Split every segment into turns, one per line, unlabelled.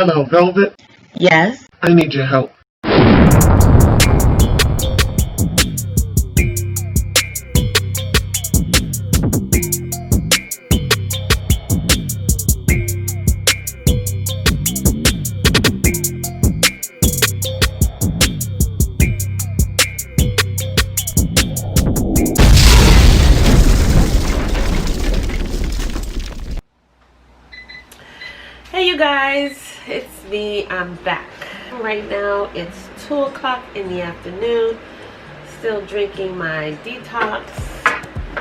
Hello, Velvet.
Yes.
I need your help.
Hey you guys, it's me. I'm back. Right now it's 2 o'clock in the afternoon. Still drinking my Detox,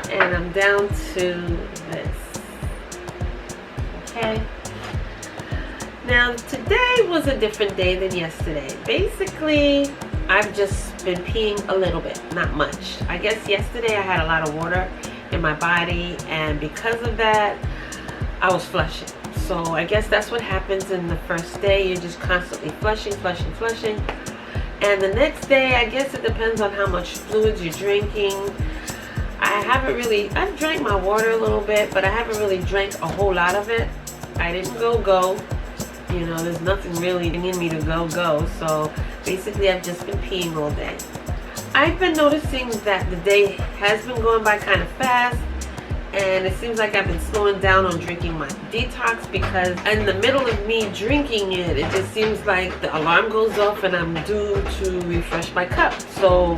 and I'm down to this. Okay. Now today was a different day than yesterday. Basically, I've just been peeing a little bit, not much. I guess yesterday I had a lot of water in my body, and because of that, I was flushing. So I guess that's what happens in the first day. You're just constantly flushing. And the next day, I guess it depends on how much fluids you're drinking. I've drank my water a little bit, but I haven't really drank a whole lot of it. I didn't go. You know, there's nothing really in me to go. So basically, I've just been peeing all day. I've been noticing that the day has been going by kind of fast. And it seems like I've been slowing down on drinking my Detox, because in the middle of me drinking it, it just seems like the alarm goes off and I'm due to refresh my cup. So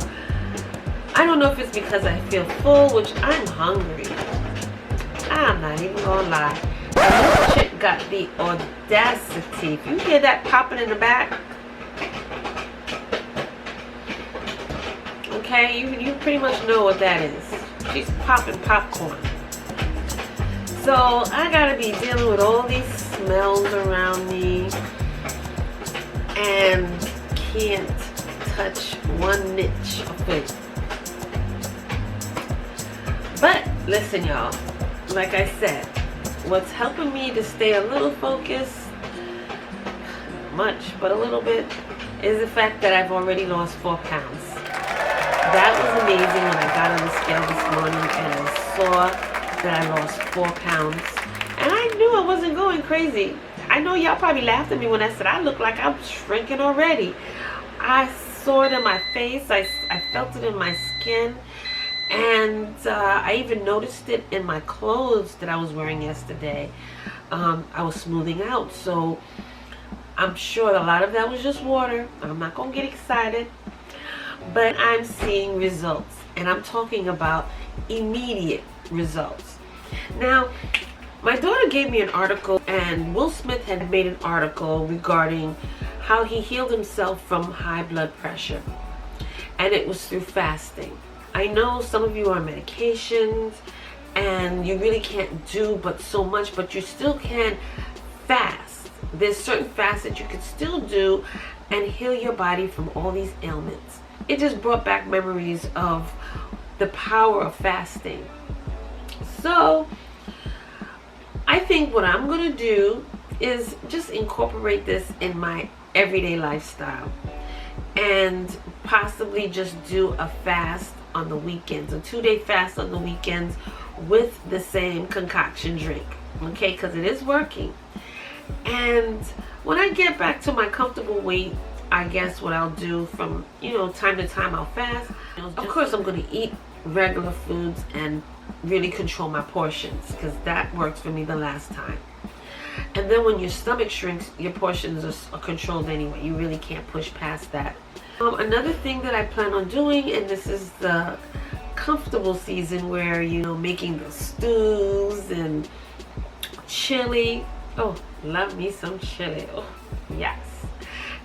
I don't know if it's because I feel full, which I'm hungry. I'm not even gonna lie. And this chick got the audacity. If you hear that popping in the back, okay, you pretty much know what that is. She's popping popcorn. So I gotta be dealing with all these smells around me and can't touch one niche of it. But listen, y'all, like I said, what's helping me to stay a little focused, not much, but a little bit, is the fact that I've already lost 4 pounds. That was amazing when I got on the scale this morning and I saw that I lost 4 pounds. And I knew I wasn't going crazy. I know y'all probably laughed at me when I said I look like I'm shrinking already. I saw it in my face. I felt it in my skin. And I even noticed it in my clothes that I was wearing yesterday. I was smoothing out. So I'm sure a lot of that was just water. I'm not going to get excited. But I'm seeing results, and I'm talking about immediate results. Now, my daughter gave me an article, and Will Smith had made an article regarding how he healed himself from high blood pressure, and it was through fasting. I know some of you are on medications, and you really can't do but so much, but you still can fast. There's certain fasts that you can still do and heal your body from all these ailments. It just brought back memories of the power of fasting. So I think what I'm going to do is just incorporate this in my everyday lifestyle, and possibly just do a fast on the weekends, a 2-day fast on the weekends with the same concoction drink. Okay, because it is working. And when I get back to my comfortable weight, I guess what I'll do from, time to time, I'll fast. Of course, I'm going to eat regular foods and really control my portions, because that worked for me the last time. And then when your stomach shrinks, your portions are controlled anyway. You really can't push past that. Another thing that I plan on doing, and this is the comfortable season where, making the stews and chili. Oh, love me some chili. Oh, yes.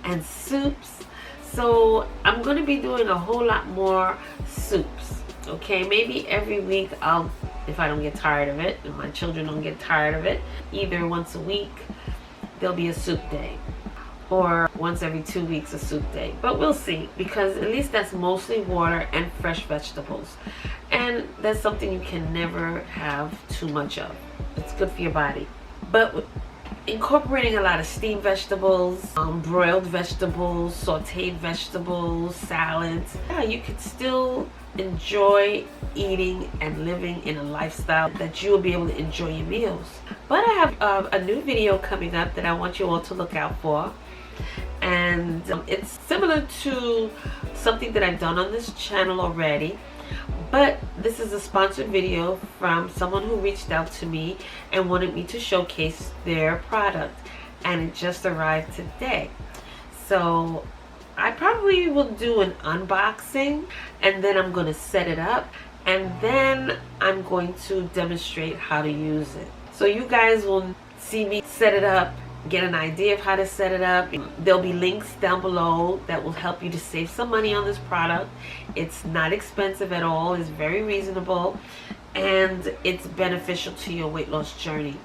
And soups. So I'm going to be doing a whole lot more soups. Okay, maybe every week if I don't get tired of it, and my children don't get tired of it, either once a week there'll be a soup day, or once every 2 weeks a soup day. But we'll see, because at least that's mostly water and fresh vegetables, and that's something you can never have too much of. It's good for your body. But incorporating a lot of steamed vegetables, broiled vegetables, sauteed vegetables, salads. Yeah, you could still enjoy eating and living in a lifestyle that you will be able to enjoy your meals. But I have a new video coming up that I want you all to look out for, and it's similar to something that I've done on this channel already, but this is a sponsored video from someone who reached out to me and wanted me to showcase their product, and it just arrived today. So I probably will do an unboxing, and then I'm going to set it up, and then I'm going to demonstrate how to use it. So you guys will see me set it up, get an idea of how to set it up. There'll be links down below that will help you to save some money on this product. It's not expensive at all. It's very reasonable, and it's beneficial to your weight loss journey.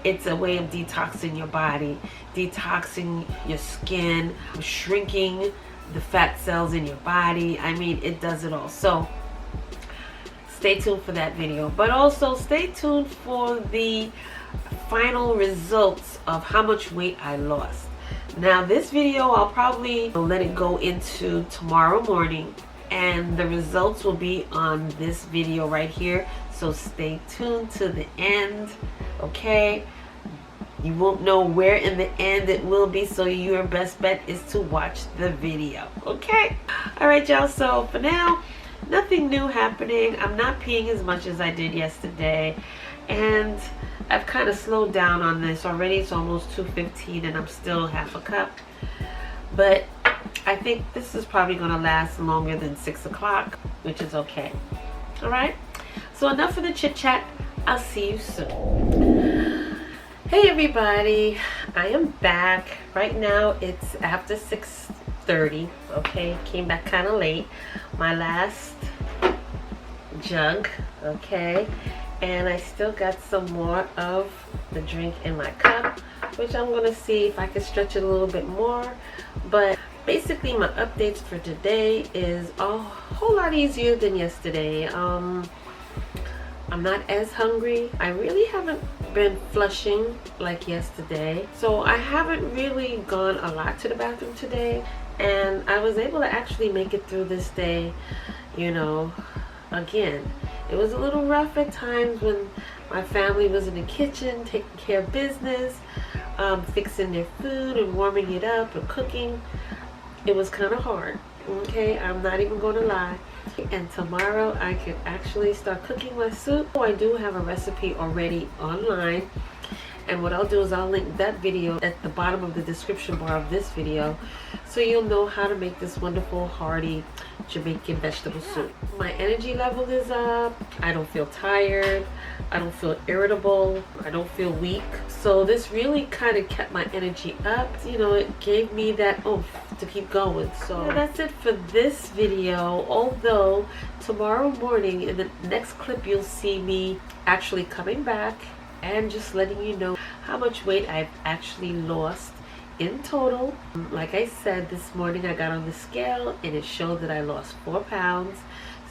It's a way of detoxing your body, detoxing your skin, shrinking the fat cells in your body. I mean, it does it all. So stay tuned for that video, but also stay tuned for the final results of how much weight I lost. Now this video, I'll probably let it go into tomorrow morning, and the results will be on this video right here. So stay tuned to the end, okay? You won't know where in the end it will be, so your best bet is to watch the video, okay? All right, y'all, so for now, nothing new happening. I'm not peeing as much as I did yesterday, and I've kind of slowed down on this already. It's almost 2:15 and I'm still half a cup, but I think this is probably going to last longer than 6 o'clock, which is okay. All right, so enough of the chit chat. I'll see you soon. Hey everybody, I am back. Right now it's after 6:30. okay, came back kind of late. My last jug, okay, and I still got some more of the drink in my cup, which I'm gonna see if I can stretch it a little bit more. But basically my updates for today is a whole lot easier than yesterday. I'm not as hungry. I really haven't been flushing like yesterday, so I haven't really gone a lot to the bathroom today, and I was able to actually make it through this day. You know, again, it was a little rough at times when my family was in the kitchen taking care of business, fixing their food and warming it up and cooking. It was kind of hard, okay, I'm not even going to lie. And tomorrow I can actually start cooking my soup. I do have a recipe already online, and what I'll do is I'll link that video at the bottom of the description bar of this video, so you'll know how to make this wonderful hearty Jamaican vegetable soup. My energy level is up. I don't feel tired. I don't feel irritable. I don't feel weak. So this really kind of kept my energy up. You know, it gave me that oomph to keep going. So yeah, that's it for this video. Although tomorrow morning in the next clip you'll see me actually coming back and just letting you know how much weight I've actually lost in total. Like I said, this morning I got on the scale and it showed that I lost 4 pounds.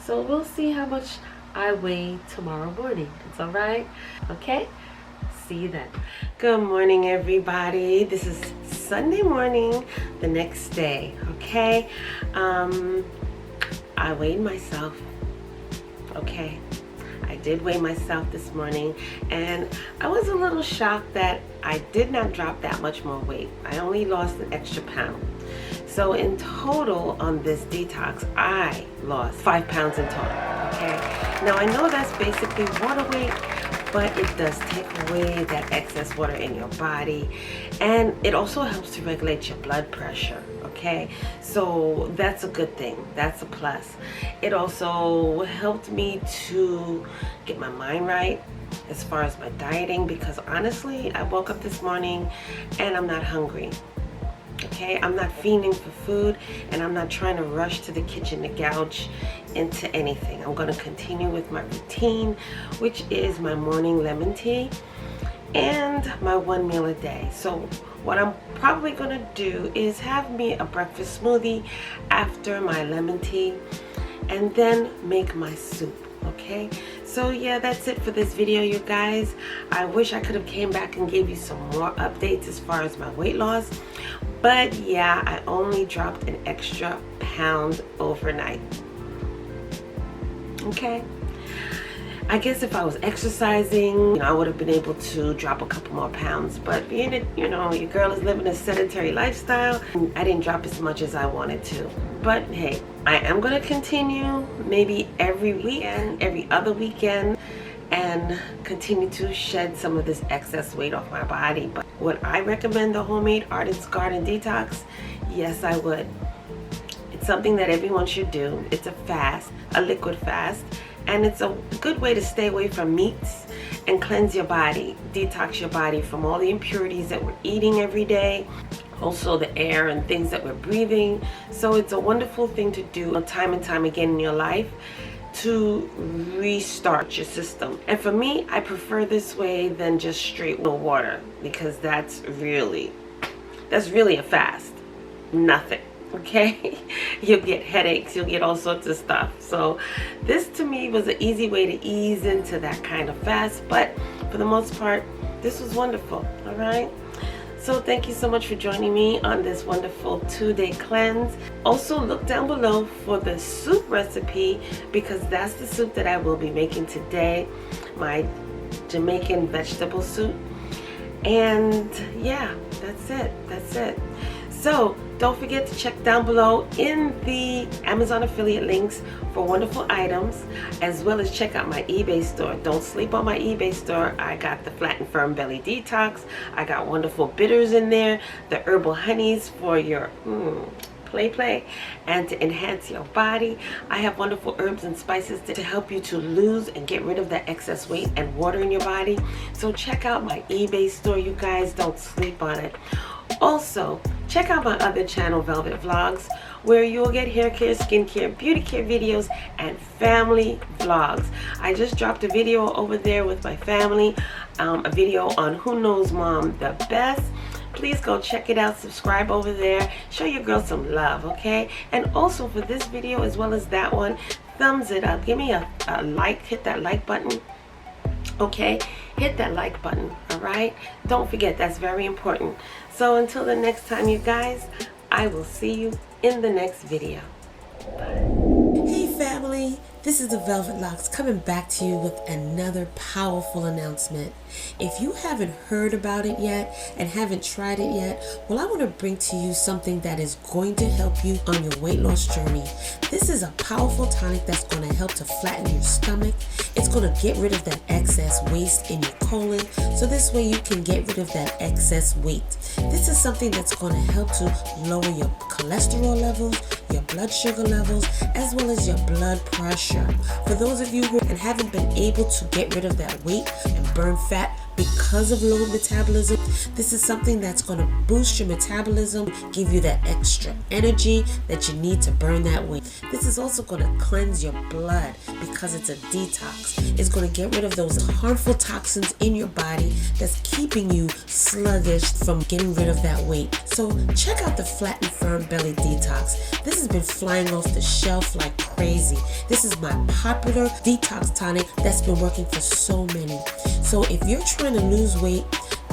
So we'll see how much I weigh tomorrow morning. It's all right? Okay? See you then. Good morning, everybody. This is Sunday morning, the next day, okay? I weighed myself, okay? I did weigh myself this morning, and I was a little shocked that I did not drop that much more weight. I only lost an extra pound. So in total on this detox, I lost 5 pounds in total, okay? Now I know that's basically water weight, but it does take away that excess water in your body, and it also helps to regulate your blood pressure, okay? So that's a good thing. That's a plus. It also helped me to get my mind right as far as my dieting, because honestly, I woke up this morning and I'm not hungry. Okay, I'm not fiending for food, and I'm not trying to rush to the kitchen to gouge into anything. I'm going to continue with my routine, which is my morning lemon tea and my 1 meal a day. So what I'm probably going to do is have me a breakfast smoothie after my lemon tea, and then make my soup. Okay, So yeah, that's it for this video, you guys. I wish I could have came back and gave you some more updates as far as my weight loss, but yeah, I only dropped an extra pound overnight. Okay, I guess if I was exercising, I would have been able to drop a couple more pounds, but being it, your girl is living a sedentary lifestyle, I didn't drop as much as I wanted to. But hey, I am going to continue maybe every weekend, every other weekend, and continue to shed some of this excess weight off my body. But would I recommend the homemade Ardens Garden Detox? Yes, I would. It's something that everyone should do. It's a fast, a liquid fast, and it's a good way to stay away from meats and cleanse your body, detox your body from all the impurities that we're eating every day, also the air and things that we're breathing. So it's a wonderful thing to do time and time again in your life to restart your system. And for me, I prefer this way than just straight water, because that's really a fast. Nothing. Okay, you'll get headaches, you'll get all sorts of stuff. So this to me was an easy way to ease into that kind of fast, but for the most part, this was wonderful. All right, so thank you so much for joining me on this wonderful 2-day cleanse. Also look down below for the soup recipe, because that's the soup that I will be making today, my Jamaican vegetable soup. And yeah, that's it. So don't forget to check down below in the Amazon affiliate links for wonderful items, as well as check out my eBay store. Don't sleep on my eBay store. I got the Flat and Firm Belly Detox. I got wonderful bitters in there, the herbal honeys for your play and to enhance your body. I have wonderful herbs and spices to help you to lose and get rid of that excess weight and water in your body. So check out my eBay store, you guys. Don't sleep on it. Also, check out my other channel, Velvet Vlogs, where you'll get hair care, skincare, beauty care videos, and family vlogs. I just dropped a video over there with my family, a video on Who Knows Mom the Best. Please go check it out, subscribe over there, show your girl some love, okay? And also for this video as well as that one, thumbs it up. Give me a like, hit that like button. Okay, hit that like button. All right, don't forget, that's very important. So until the next time, you guys, I will see you in the next video. Bye. Hey family, this is the Velvet Locks coming back to you with another powerful announcement. If you haven't heard about it yet and haven't tried it yet, well, I want to bring to you something that is going to help you on your weight loss journey. This is a powerful tonic that's going to help to flatten your stomach. It's going to get rid of that excess waste in your colon, so this way you can get rid of that excess weight. This is something that's going to help to lower your cholesterol levels, your blood sugar levels, as well as your blood pressure. For those of you who haven't been able to get rid of that weight and burn fat because of low metabolism, this is something that's going to boost your metabolism, give you that extra energy that you need to burn that weight. This is also going to cleanse your blood because it's a detox. It's going to get rid of those harmful toxins in your body that's keeping you sluggish from getting rid of that weight. So check out the Flat and Firm Belly Detox. This has been flying off the shelf like crazy. This is my popular detox tonic that's been working for so many. So if you're trying to lose weight,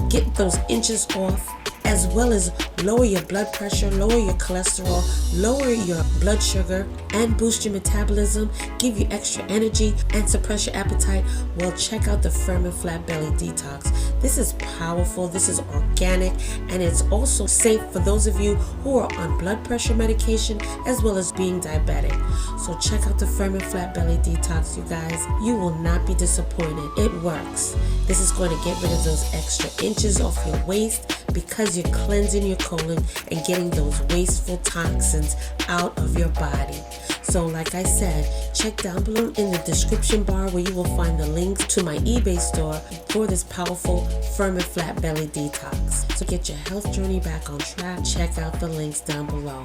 get those inches off, as well as lower your blood pressure, lower your cholesterol, lower your blood sugar, and boost your metabolism, give you extra energy, and suppress your appetite, well, check out the Firm and Flat Belly Detox. This is powerful, this is organic, and it's also safe for those of you who are on blood pressure medication as well as being diabetic. So check out the Firm and Flat Belly Detox, you guys. You will not be disappointed. It works. This is going to get rid of those extra inches off your waist because you're cleansing your colon and getting those wasteful toxins out of your body. So like I said, check down below in the description bar where you will find the links to my eBay store for this powerful Firm and Flat Belly Detox. So get your health journey back on track. Check out the links down below.